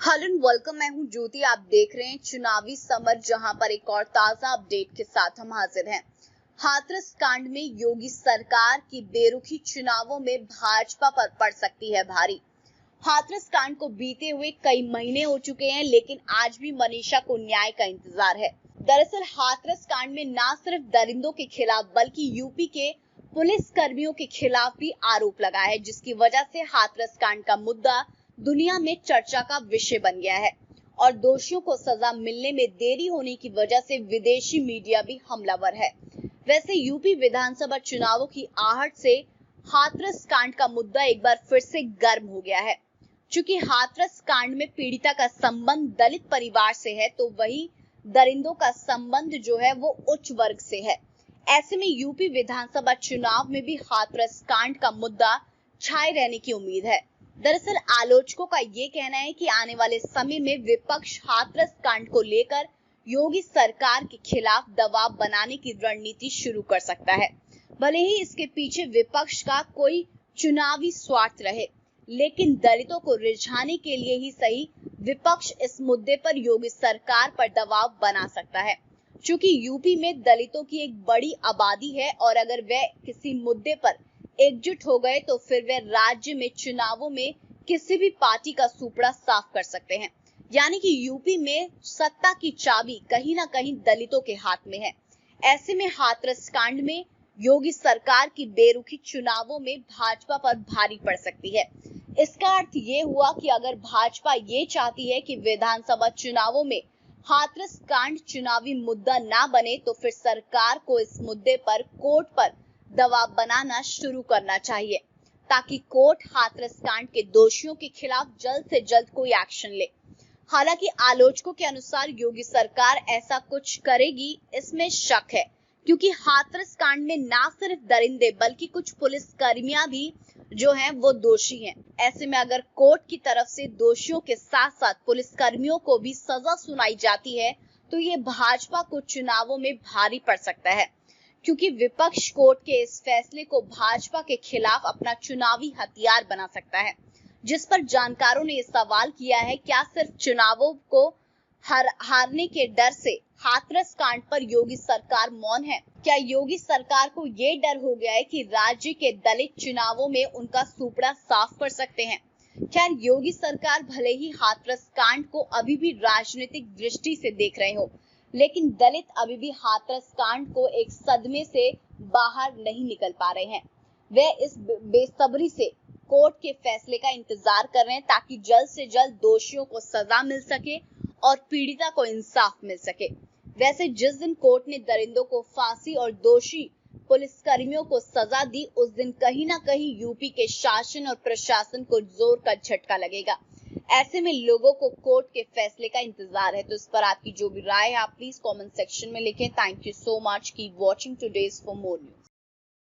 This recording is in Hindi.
Hello and welcome. मैं हूं ज्योति। आप देख रहे हैं चुनावी समर, जहां पर एक और ताजा अपडेट के साथ हम हाजिर हैं। हाथरस कांड में योगी सरकार की बेरुखी चुनावों में भाजपा पर पड़ सकती है भारी। हाथरस कांड को बीते हुए कई महीने हो चुके हैं, लेकिन आज भी मनीषा को न्याय का इंतजार है। दरअसल हाथरस कांड में न सिर्फ दरिंदों के खिलाफ बल्कि यूपी के पुलिस कर्मियों के खिलाफ भी आरोप लगा है, जिसकी वजह से हाथरस कांड का मुद्दा दुनिया में चर्चा का विषय बन गया है और दोषियों को सजा मिलने में देरी होने की वजह से विदेशी मीडिया भी हमलावर है। वैसे यूपी विधानसभा चुनावों की आहट से हाथरस कांड का मुद्दा एक बार फिर से गर्म हो गया है। चूंकि हाथरस कांड में पीड़िता का संबंध दलित परिवार से है, तो वही दरिंदों का संबंध जो है वो उच्च वर्ग से है। ऐसे में यूपी विधानसभा चुनाव में भी हाथरस कांड का मुद्दा छाए रहने की उम्मीद है। दरअसल आलोचकों का ये कहना है कि आने वाले समय में विपक्ष हाथरस कांड को लेकर योगी सरकार के खिलाफ दबाव बनाने की रणनीति शुरू कर सकता है। भले ही इसके पीछे विपक्ष का कोई चुनावी स्वार्थ रहे, लेकिन दलितों को रिझाने के लिए ही सही विपक्ष इस मुद्दे पर योगी सरकार पर दबाव बना सकता है। चूंकि यूपी में दलितों की एक बड़ी आबादी है और अगर वे किसी मुद्दे पर एकजुट हो गए तो फिर वे राज्य में चुनावों में किसी भी पार्टी का सुपड़ा साफ कर सकते हैं। यानी कि यूपी में सत्ता की चाबी कहीं ना कहीं दलितों के हाथ में है। ऐसे में हाथरस कांड में योगी सरकार की बेरुखी चुनावों में भाजपा पर भारी पड़ सकती है। इसका अर्थ ये हुआ कि अगर भाजपा ये चाहती है कि विधानसभा चुनावों में हाथरस कांड चुनावी मुद्दा ना बने, तो फिर सरकार को इस मुद्दे पर कोर्ट पर दबाव बनाना शुरू करना चाहिए, ताकि कोर्ट हाथरस कांड के दोषियों के खिलाफ जल्द से जल्द कोई एक्शन ले। हालांकि आलोचकों के अनुसार योगी सरकार ऐसा कुछ करेगी, इसमें शक है, क्योंकि हाथरस कांड में ना सिर्फ दरिंदे बल्कि कुछ पुलिस कर्मियां भी जो हैं वो दोषी हैं। ऐसे में अगर कोर्ट की तरफ से दोषियों के साथ साथ पुलिस कर्मियों को भी सजा सुनाई जाती है, तो ये भाजपा को चुनावों में भारी पड़ सकता है, क्योंकि विपक्ष कोर्ट के इस फैसले को भाजपा के खिलाफ अपना चुनावी हथियार बना सकता है। जिस पर जानकारों ने सवाल किया है, क्या सिर्फ चुनावों को हारने के डर से हाथरस कांड पर योगी सरकार मौन है? क्या योगी सरकार को ये डर हो गया है कि राज्य के दलित चुनावों में उनका सुपड़ा साफ कर सकते हैं? खैर, योगी सरकार भले ही हाथरस कांड को अभी भी राजनीतिक दृष्टि से देख रहे हो, लेकिन दलित अभी भी हाथरस कांड को एक सदमे से बाहर नहीं निकल पा रहे हैं। वे इस बेसब्री से कोर्ट के फैसले का इंतजार कर रहे हैं, ताकि जल्द से जल्द दोषियों को सजा मिल सके और पीड़िता को इंसाफ मिल सके। वैसे जिस दिन कोर्ट ने दरिंदों को फांसी और दोषी पुलिसकर्मियों को सजा दी, उस दिन कहीं ना कहीं यूपी के शासन और प्रशासन को जोर का झटका लगेगा। ऐसे में लोगों को कोर्ट के फैसले का इंतजार है। तो इस पर आपकी जो भी राय है आप प्लीज कमेंट सेक्शन में लिखें। Thank you so much. Keep watching today's for more news.